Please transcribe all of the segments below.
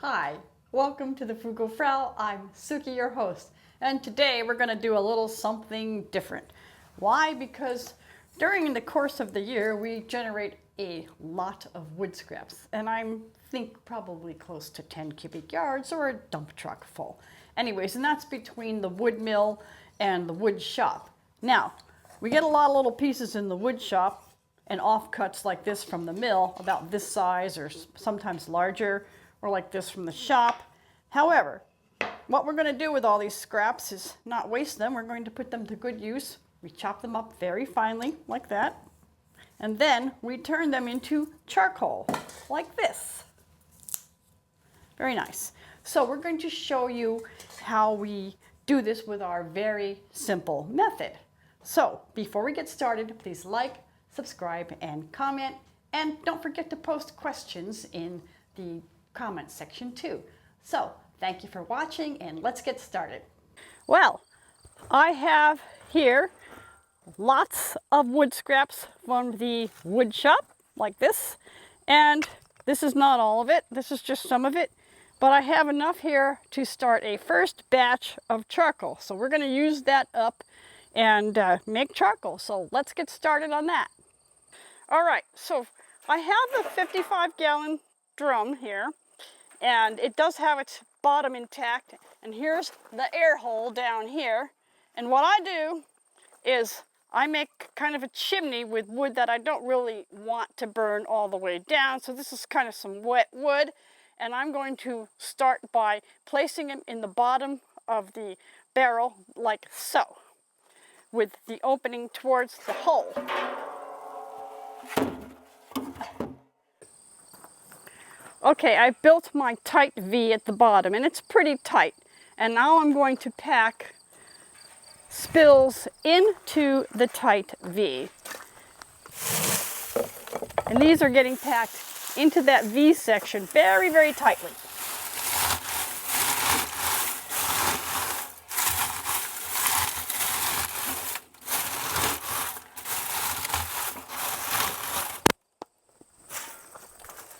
Hi, welcome to the Frugal Frau. I'm Sukey, your host, and today we're going to do a little something different. Why? Because during the course of the year we generate a lot of wood scraps, and I think probably close to 10 cubic yards or a dump truck full. Anyways, and that's between the wood mill and the wood shop. Now, we get a lot of little pieces in the wood shop and offcuts like this from the mill, about this size or sometimes larger, or like this from the shop. However, what we're going to do with all these scraps is not waste them. We're going to put them to good use. We chop them up very finely like that, and then we turn them into charcoal like this. Very nice. So we're going to show you how we do this with our very simple method. So before we get started, please like, subscribe, and comment, and don't forget to post questions in the comment section too. So thank you for watching, and let's get started. Well, I have here lots of wood scraps from the wood shop like this, and this is not all of it, this is just some of it, but I have enough here to start a first batch of charcoal. So we're going to use that up and make charcoal. So let's get started on that. All right, so I have the 55-gallon drum here, and it does have its bottom intact, and here's the air hole down here. And what I do is I make kind of a chimney with wood that I don't really want to burn all the way down. So this is kind of some wet wood, and I'm going to start by placing them in the bottom of the barrel like so, with the opening towards the hole. Okay, I built my tight V at the bottom, and it's pretty tight. And now I'm going to pack spills into the tight V. And these are getting packed into that V section very, very tightly.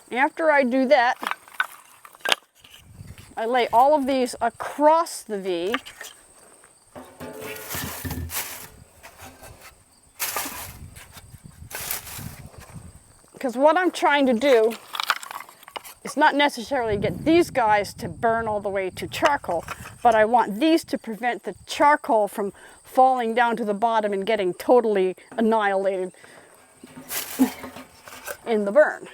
After I do that, I lay all of these across the V. Because what I'm trying to do is not necessarily get these guys to burn all the way to charcoal, but I want these to prevent the charcoal from falling down to the bottom and getting totally annihilated in the burn.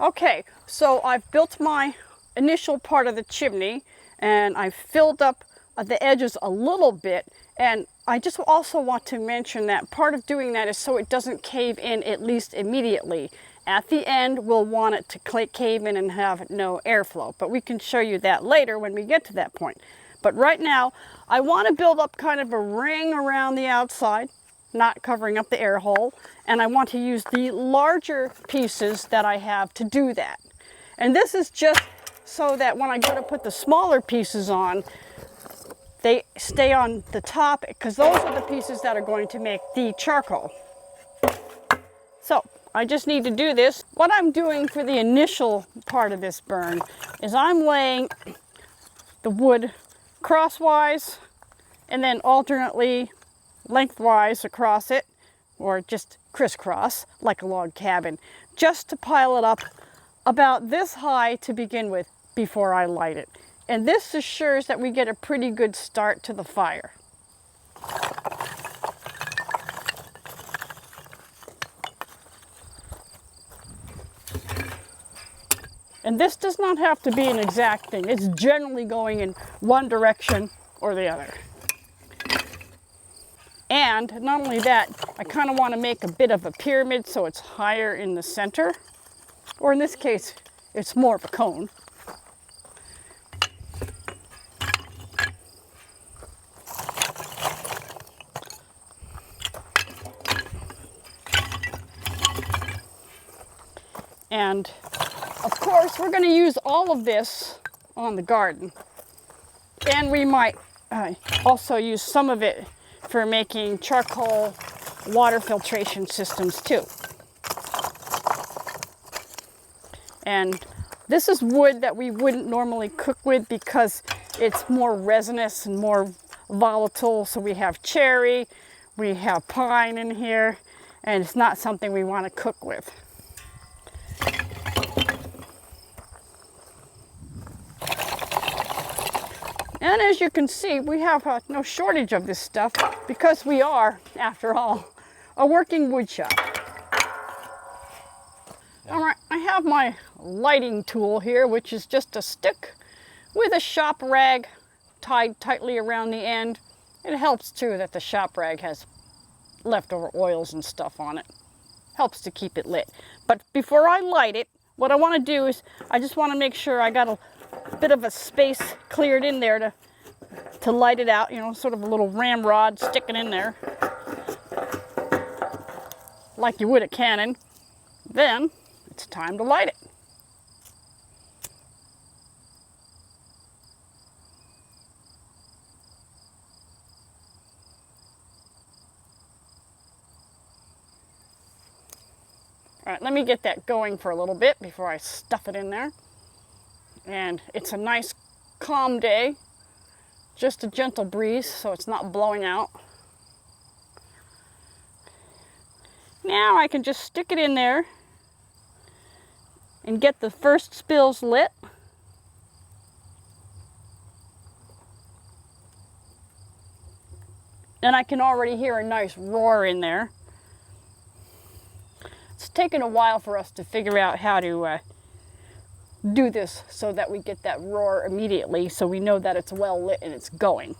Okay, so I've built my initial part of the chimney, and I've filled up the edges a little bit, and I just also want to mention that part of doing that is so it doesn't cave in, at least immediately. At the end, we'll want it to cave in and have no airflow, but we can show you that later when we get to that point. But right now, I want to build up kind of a ring around the outside, not covering up the air hole, and I want to use the larger pieces that I have to do that. And this is just so that when I go to put the smaller pieces on, they stay on the top, because those are the pieces that are going to make the charcoal. So I just need to do this. What I'm doing for the initial part of this burn is I'm laying the wood crosswise and then alternately lengthwise across it, or just crisscross like a log cabin, just to pile it up about this high to begin with before I light it. And this assures that we get a pretty good start to the fire. And this does not have to be an exact thing. It's generally going in one direction or the other. And not only that, I kind of want to make a bit of a pyramid so it's higher in the center. Or in this case, it's more of a cone. And of course, we're going to use all of this on the garden. And we might also use some of it for making charcoal water filtration systems too. And this is wood that we wouldn't normally cook with because it's more resinous and more volatile. So we have cherry, we have pine in here, and it's not something we want to cook with. And as you can see, we have no shortage of this stuff because we are, after all, a working wood shop. All right, I have my lighting tool here, which is just a stick with a shop rag tied tightly around the end. It helps too that the shop rag has leftover oils and stuff on it. Helps to keep it lit. But before I light it, what I want to do is I just want to make sure I got a bit of a space cleared in there to light it out, you know, sort of a little ramrod sticking in there like you would a cannon. Then it's time to light it. All right, let me get that going for a little bit before I stuff it in there. And it's a nice calm day, just a gentle breeze, so it's not blowing out. Now I can just stick it in there and get the first spills lit. And I can already hear a nice roar in there. It's taken a while for us to figure out how to do this so that we get that roar immediately, so we know that it's well lit and it's going.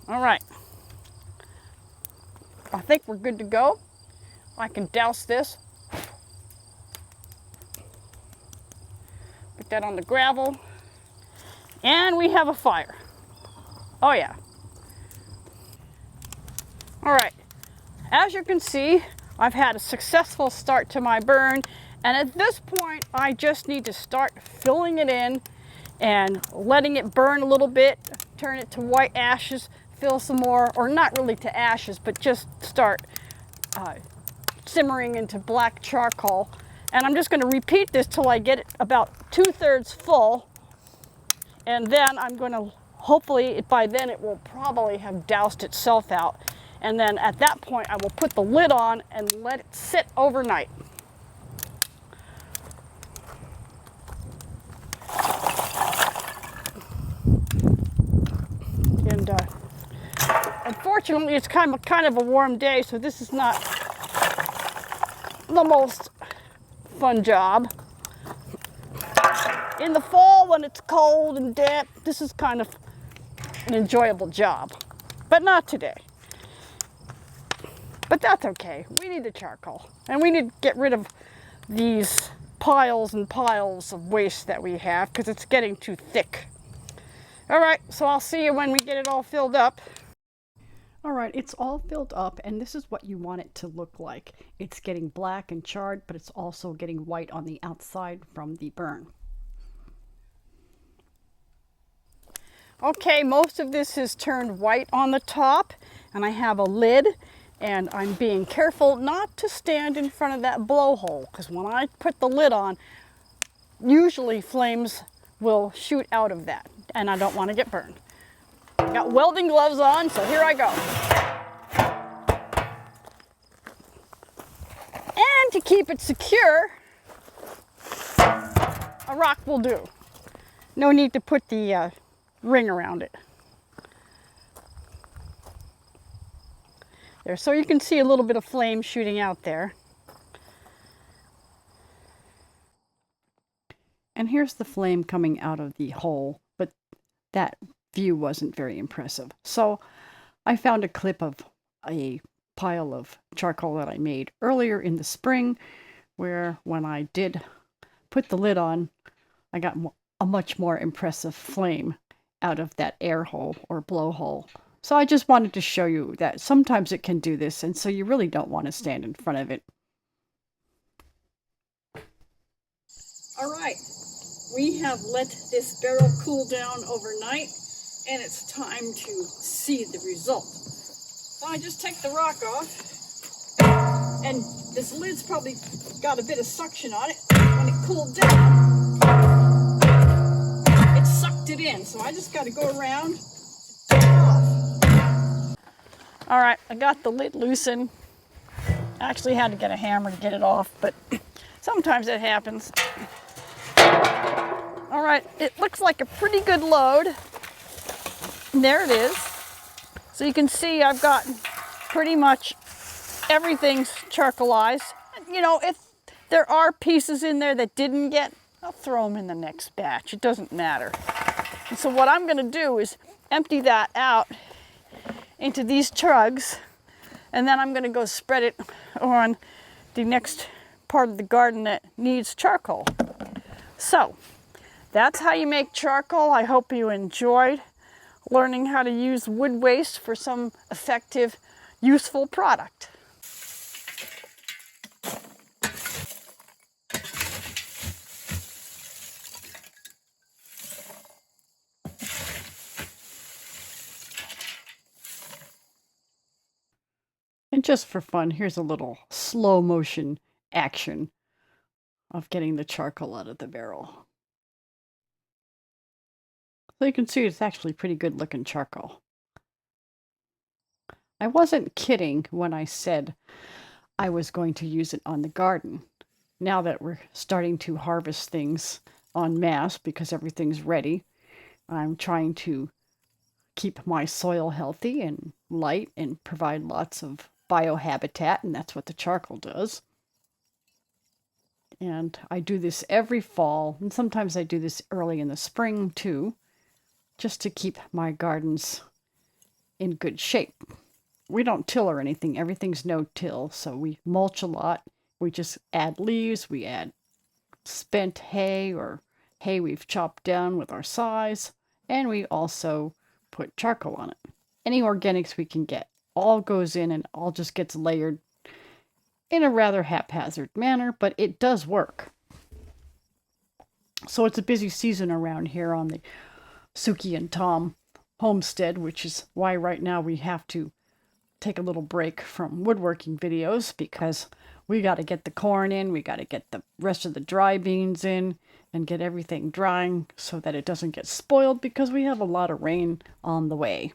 All right, I think we're good to go. I can douse this. Put that on the gravel. And we have a fire. Oh yeah. All right, as you can see, I've had a successful start to my burn, and at this point I just need to start filling it in and letting it burn a little bit, turn it to white ashes, fill some more, or not really to ashes, but just start simmering into black charcoal. And I'm just going to repeat this till I get it about 2/3 full, and then I'm going to, hopefully by then it will probably have doused itself out. And then at that point, I will put the lid on and let it sit overnight. And unfortunately, it's kind of a warm day, so this is not the most fun job. In the fall, when it's cold and damp, this is kind of an enjoyable job, but not today. But that's okay. We need the charcoal, and we need to get rid of these piles and piles of waste that we have because it's getting too thick. All right, so I'll see you when we get it all filled up. All right, it's all filled up, and this is what you want it to look like. It's getting black and charred, but it's also getting white on the outside from the burn. Okay, most of this is turned white on the top, and I have a lid. And I'm being careful not to stand in front of that blowhole, because when I put the lid on, usually flames will shoot out of that, and I don't want to get burned. I got welding gloves on, so here I go. And to keep it secure, a rock will do. No need to put the ring around it. There, so you can see a little bit of flame shooting out there. And here's the flame coming out of the hole, but that view wasn't very impressive. So I found a clip of a pile of charcoal that I made earlier in the spring, where when I did put the lid on, I got a much more impressive flame out of that air hole or blowhole. So I just wanted to show you that sometimes it can do this, and so you really don't want to stand in front of it. All right, We have let this barrel cool down overnight, and it's time to see the result. So I just take the rock off, and this lid's probably got a bit of suction on it. When it cooled down, it sucked it in, so I just got to go around. All right, I got the lid loosened. I actually had to get a hammer to get it off, but sometimes it happens. All right, it looks like a pretty good load. And there it is. So you can see I've got pretty much everything's charcoalized. You know, if there are pieces in there that didn't get, I'll throw them in the next batch. It doesn't matter. And so what I'm gonna do is empty that out into these trugs, and then I'm gonna go spread it on the next part of the garden that needs charcoal. So that's how you make charcoal. I hope you enjoyed learning how to use wood waste for some effective, useful product. And just for fun, here's a little slow motion action of getting the charcoal out of the barrel. So you can see it's actually pretty good looking charcoal. I wasn't kidding when I said I was going to use it on the garden. Now that we're starting to harvest things en masse because everything's ready, I'm trying to keep my soil healthy and light and provide lots of biohabitat, and that's what the charcoal does. And I do this every fall, and sometimes I do this early in the spring too, just to keep my gardens in good shape. We don't till or anything, everything's no-till, so we mulch a lot. We just add leaves, we add spent hay or hay we've chopped down with our size, and we also put charcoal on it. Any organics we can get. All goes in and all just gets layered in a rather haphazard manner, but it does work. So it's a busy season around here on the Sukey and Tom homestead, which is why right now we have to take a little break from woodworking videos because we got to get the corn in, we got to get the rest of the dry beans in and get everything drying so that it doesn't get spoiled because we have a lot of rain on the way.